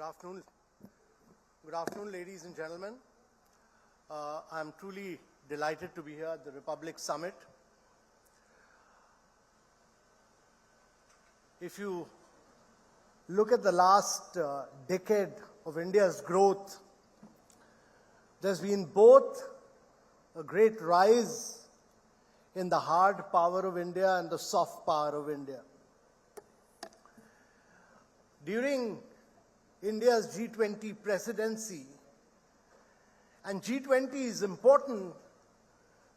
afternoon. Good afternoon, ladies and gentlemen. I'm truly delighted to be here at the Republic Summit. If you look at the last decade of India's growth, there's been both a great rise in the hard power of India and the soft power of India. During India's G20 presidency, and G20 is important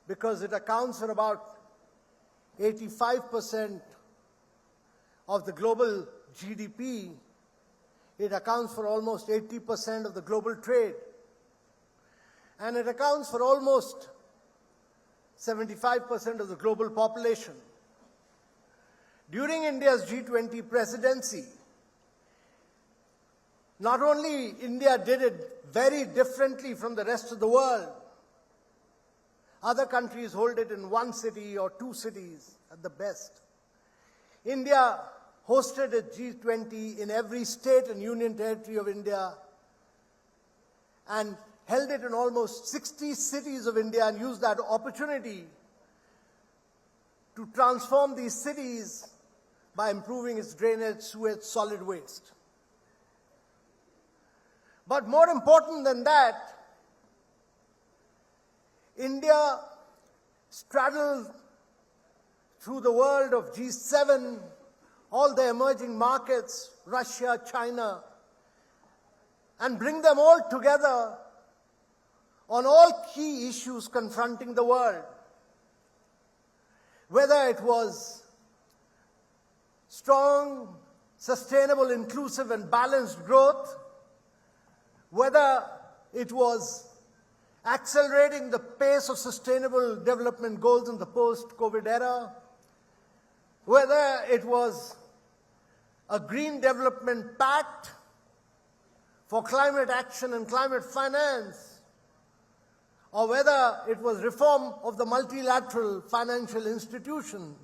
because it accounts for about 85% of the global GDP. It accounts for almost 80% of the global trade. And it accounts for almost 75% of the global population. During India's G20 presidency, not only India did it very differently from the rest of the world. Other countries hold it in one city or two cities at the best. India hosted a G20 in every state and union territory of India and held it in almost 60 cities of India and used that opportunity to transform these cities by improving its drainage, sewage, solid waste. But more important than that, India straddled through the world of G7, all the emerging markets, Russia, China, and bring them all together on all key issues confronting the world. Whether it was strong, sustainable, inclusive, and balanced growth, whether it was accelerating the pace of sustainable development goals in the post-COVID era, whether it was a green development pact for climate action and climate finance, or whether it was reform of the multilateral financial institution,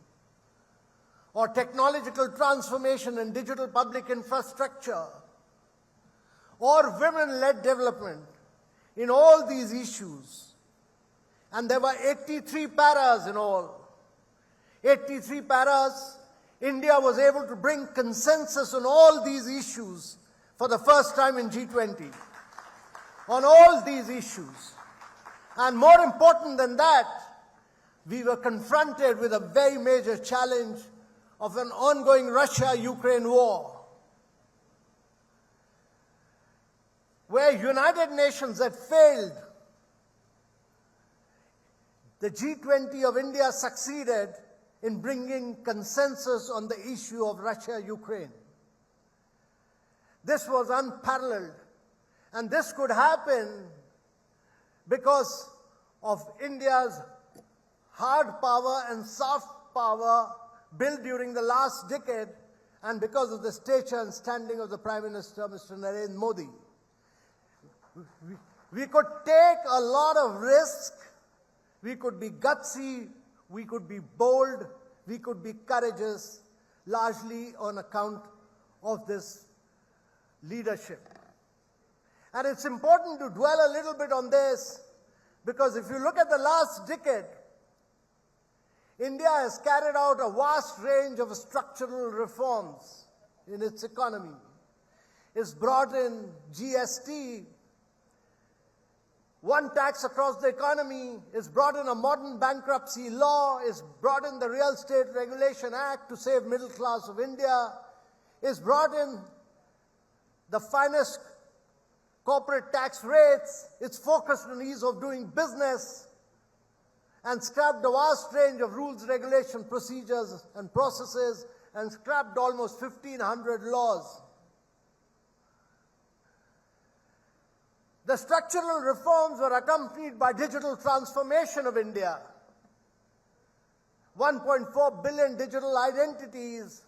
or technological transformation and digital public infrastructure, or women-led development, in all these issues. And there were 83 paras in all. 83 paras. India was able to bring consensus on all these issues for the first time in G20. On all these issues. And more important than that, we were confronted with a very major challenge of an ongoing Russia-Ukraine war, where United Nations had failed. The G20 of India succeeded in bringing consensus on the issue of Russia-Ukraine. This was unparalleled, and this could happen because of India's hard power and soft power built during the last decade, and because of the stature and standing of the Prime Minister, Mr. Narendra Modi. We could take a lot of risk, we could be gutsy, we could be bold, we could be courageous, largely on account of this leadership. And it's important to dwell a little bit on this, because if you look at the last decade, India has carried out a vast range of structural reforms in its economy. It's brought in GST, one tax across the economy, is brought in a modern bankruptcy law, is brought in the Real Estate Regulation Act to save middle class of India, is brought in the finest corporate tax rates, it's focused on ease of doing business, and scrapped a vast range of rules, regulation, procedures, and processes, and scrapped almost 1,500 laws. The structural reforms were accompanied by digital transformation of India. 1.4 billion digital identities,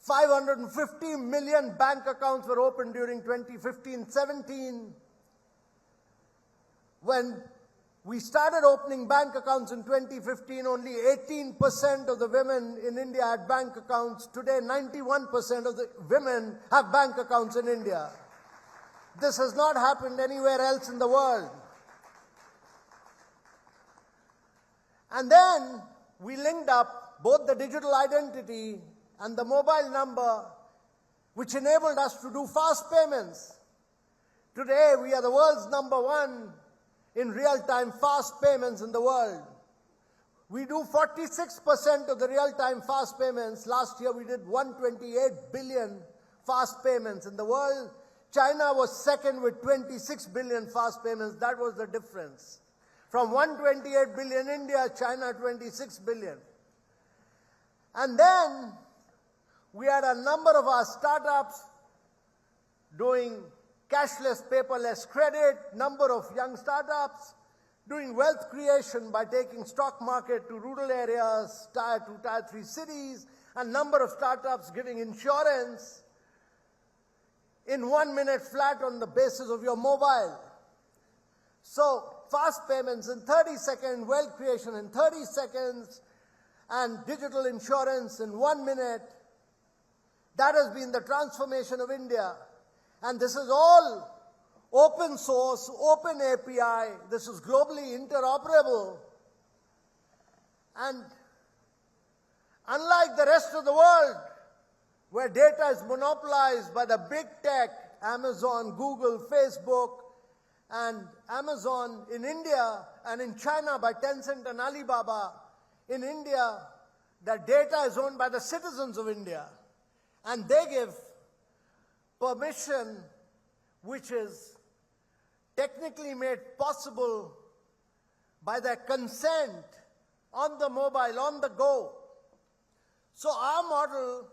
550 million bank accounts were opened during 2015-17. When we started opening bank accounts in 2015, only 18% of the women in India had bank accounts. Today, 91% of the women have bank accounts in India. This has not happened anywhere else in the world. And then we linked up both the digital identity and the mobile number, which enabled us to do fast payments. Today, we are the world's #1 in real-time fast payments in the world. We do 46% of the real-time fast payments. Last year, we did 128 billion fast payments in the world. China was second with 26 billion fast payments. That was the difference. From 128 billion India, China 26 billion. And then we had a number of our startups doing cashless, paperless credit, number of young startups doing wealth creation by taking stock market to rural areas, Tier 2, Tier 3 cities, a number of startups giving insurance in 1 minute flat on the basis of your mobile. So fast payments in 30 seconds, wealth creation in 30 seconds, and digital insurance in 1 minute. That has been the transformation of India. And this is all open source, open API. This is globally interoperable. And unlike the rest of the world, where data is monopolized by the big tech, Amazon, Google, Facebook, and Amazon in India, and in China by Tencent and Alibaba, in India, the data is owned by the citizens of India. And they give permission, which is technically made possible by their consent on the mobile, on the go. So our model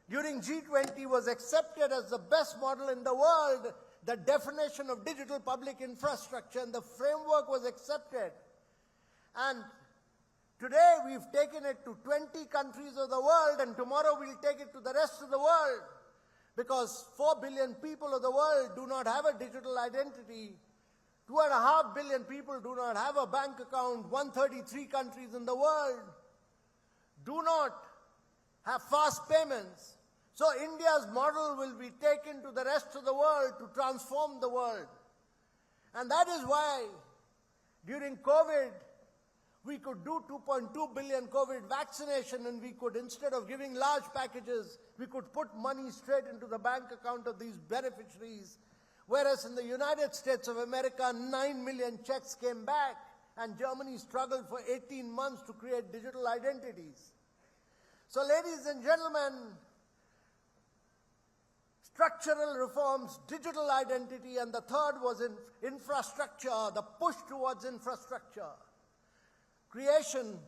during G20 was accepted as the best model in the world. The definition of digital public infrastructure and the framework was accepted. And today we've taken it to 20 countries of the world, and tomorrow we'll take it to the rest of the world. Because 4 billion people of the world do not have a digital identity. 2.5 billion people do not have a bank account. 133 countries in the world do not have fast payments. So India's model will be taken to the rest of the world to transform the world. And that is why during COVID, we could do 2.2 billion COVID vaccination, and we could, instead of giving large packages, we could put money straight into the bank account of these beneficiaries. Whereas in the United States of America, 9 million checks came back, and Germany struggled for 18 months to create digital identities. So ladies and gentlemen, structural reforms, digital identity, and the third was in infrastructure, the push towards infrastructure. Creation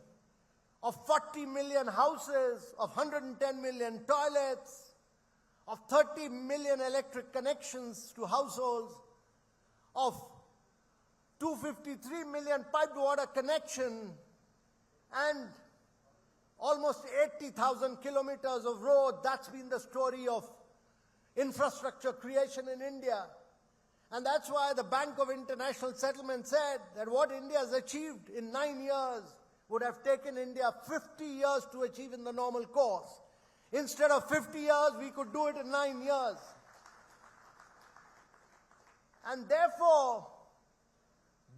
of 40 million houses, of 110 million toilets, of 30 million electric connections to households, of 253 million piped water connection, and almost 80,000 kilometers of road. That's been the story of infrastructure creation in India. And that's why the Bank of International Settlement said that what India has achieved in 9 years would have taken India 50 years to achieve in the normal course. Instead of 50 years, we could do it in 9 years. And therefore,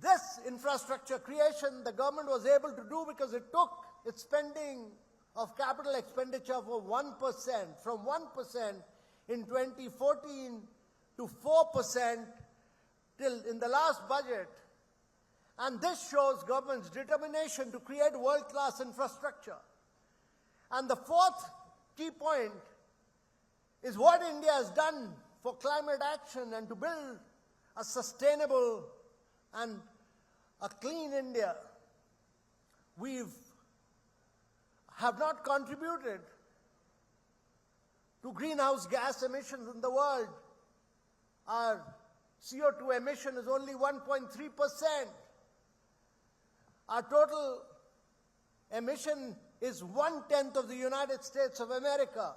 this infrastructure creation the government was able to do because it took its spending of capital expenditure for 1%, from 1% in 2014 to 4% till in the last budget. And this shows government's determination to create world-class infrastructure. And the fourth key point is what India has done for climate action and to build a sustainable and a clean India. We have not contributed to greenhouse gas emissions in the world. Our CO2 emission is only 1.3%. Our total emission is 1/10 of the United States of America.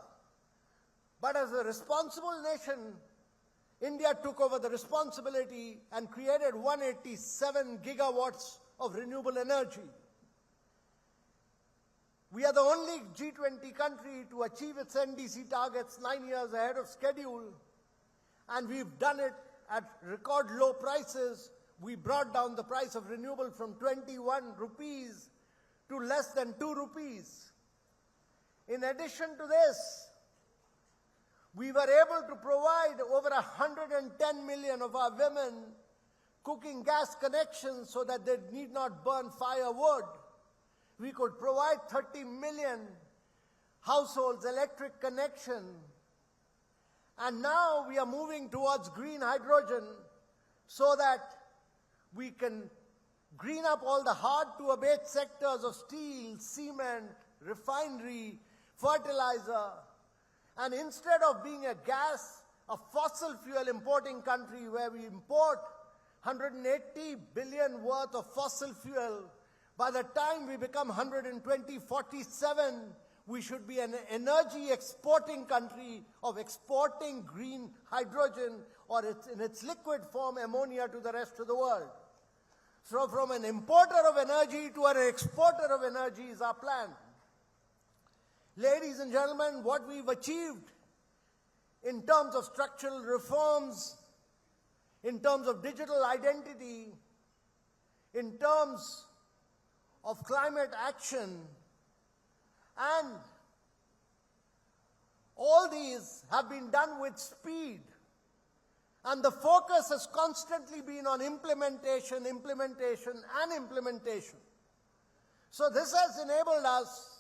But as a responsible nation, India took over the responsibility and created 187 gigawatts of renewable energy. We are the only G20 country to achieve its NDC targets 9 years ahead of schedule, and we've done it at record low prices. We brought down the price of renewable from 21 rupees to less than 2 rupees. In addition to this, we were able to provide over 110 million of our women cooking gas connections so that they need not burn firewood. We could provide 30 million households electric connection. And now we are moving towards green hydrogen so that we can green up all the hard-to-abate sectors of steel, cement, refinery, fertilizer. And instead of being a fossil fuel importing country where we import 180 billion worth of fossil fuel, by the time we become 147, we should be an energy exporting country of exporting green hydrogen or in its liquid form ammonia to the rest of the world. So from an importer of energy to an exporter of energy is our plan. Ladies and gentlemen, what we've achieved in terms of structural reforms, in terms of digital identity, in terms of climate action, and all these have been done with speed. And the focus has constantly been on implementation, implementation, and implementation. So this has enabled us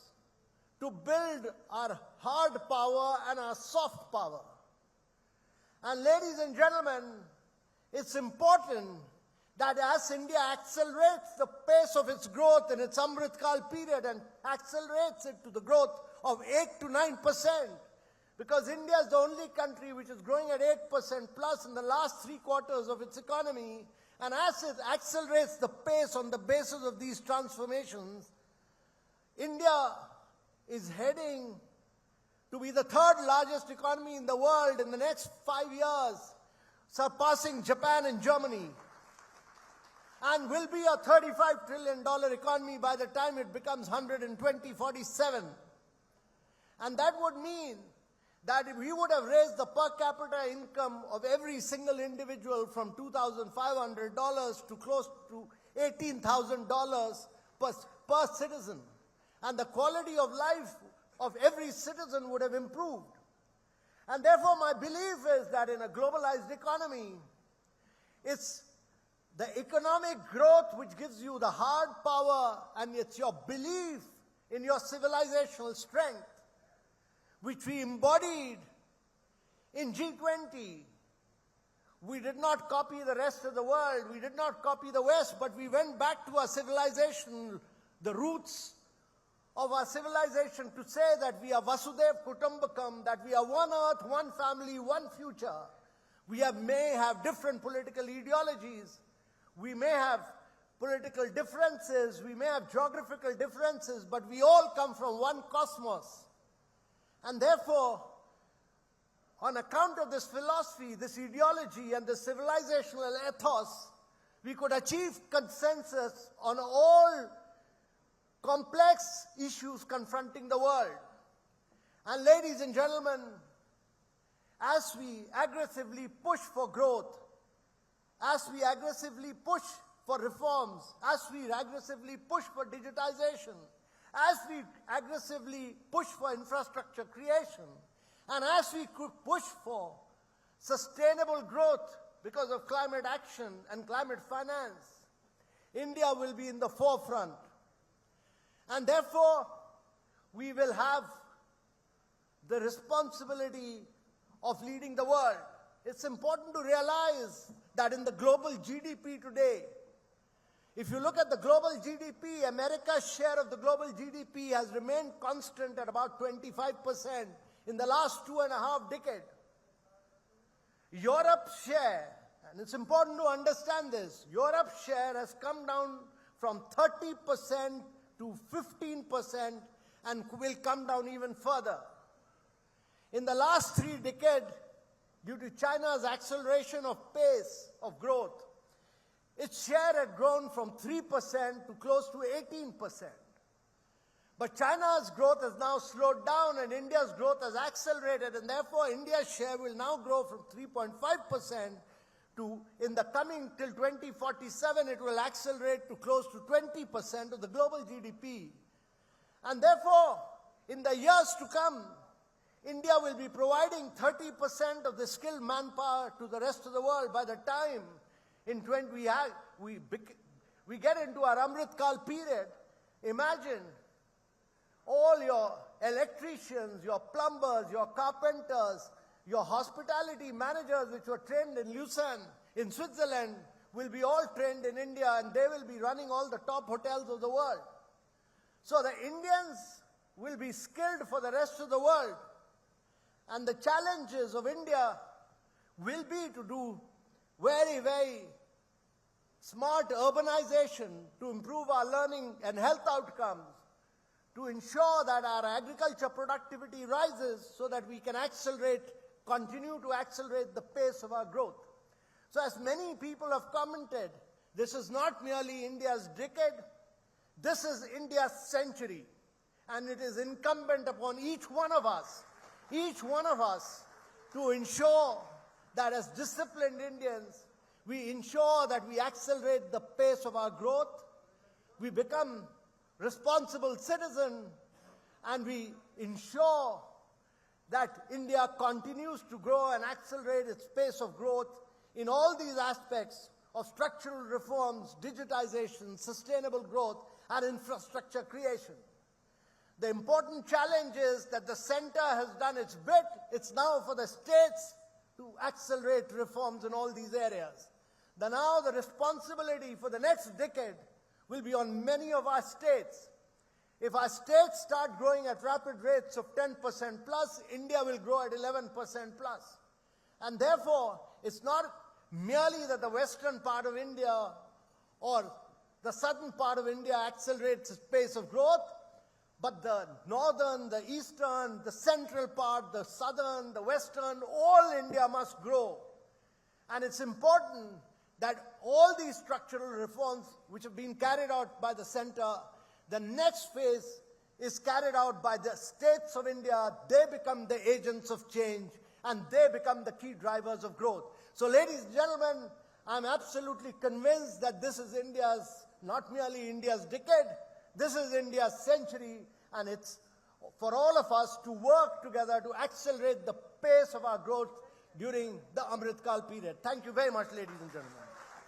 to build our hard power and our soft power. And ladies and gentlemen, it's important that as India accelerates the pace of its growth in its Amrit Kal period and accelerates it to the growth of 8 to 9%, because India is the only country which is growing at 8% plus in the last 3 quarters of its economy, and as it accelerates the pace on the basis of these transformations, India is heading to be the 3rd largest economy in the world in the next 5 years, surpassing Japan and Germany, and will be a $35 trillion economy by the time it becomes 147. And that would mean that if we would have raised the per capita income of every single individual from $2,500 to close to $18,000 per citizen, and the quality of life of every citizen would have improved. And therefore, my belief is that in a globalized economy, it's the economic growth which gives you the hard power, and it's your belief in your civilizational strength, which we embodied in G20. We did not copy the rest of the world. We did not copy the West, but we went back to our civilization, the roots of our civilization, to say that we are Vasudhaiv Kutumbakam, that we are one earth, one family, one future. We may have different political ideologies. We may have political differences. We may have geographical differences, but we all come from one cosmos. And therefore, on account of this philosophy, this ideology, and this civilizational ethos, we could achieve consensus on all complex issues confronting the world. And ladies and gentlemen, as we aggressively push for growth, as we aggressively push for reforms, as we aggressively push for digitization, as we aggressively push for infrastructure creation, and as we could push for sustainable growth because of climate action and climate finance, India will be in the forefront. And therefore, we will have the responsibility of leading the world. It's important to realize that in the global GDP today, if you look at the global GDP, America's share of the global GDP has remained constant at about 25% in the last 2.5 decades. Europe's share, and it's important to understand this, Europe's share has come down from 30% to 15% and will come down even further. In the last 3 decades, due to China's acceleration of pace of growth, its share had grown from 3% to close to 18%. But China's growth has now slowed down and India's growth has accelerated, and therefore India's share will now grow from 3.5% in the coming till 2047, it will accelerate to close to 20% of the global GDP. And therefore, in the years to come, India will be providing 30% of the skilled manpower to the rest of the world by the time we get into our Amrit Kal period. Imagine all your electricians, your plumbers, your carpenters, your hospitality managers which were trained in Lausanne, in Switzerland, will be all trained in India, and they will be running all the top hotels of the world. So the Indians will be skilled for the rest of the world. And the challenges of India will be to do very, very smart urbanization to improve our learning and health outcomes, to ensure that our agriculture productivity rises so that we can continue to accelerate the pace of our growth. So as many people have commented, this is not merely India's decade, this is India's century. And it is incumbent upon each one of us to ensure that as disciplined Indians, we ensure that we accelerate the pace of our growth, we become responsible citizens, and we ensure that India continues to grow and accelerate its pace of growth in all these aspects of structural reforms, digitization, sustainable growth, and infrastructure creation. The important challenge is that the center has done its bit. It's now for the states to accelerate reforms in all these areas. Now the responsibility for the next decade will be on many of our states. If our states start growing at rapid rates of 10% plus, India will grow at 11% plus. And therefore, it's not merely that the western part of India or the southern part of India accelerates its pace of growth, but the northern, the eastern, the central part, the southern, the western, all India must grow. And it's important that all these structural reforms which have been carried out by the center, the next phase is carried out by the states of India. They become the agents of change, and they become the key drivers of growth. So ladies and gentlemen, I'm absolutely convinced that this is not merely India's decade, this is India's century, and it's for all of us to work together to accelerate the pace of our growth during the Amrit Kal period. Thank you very much, ladies and gentlemen.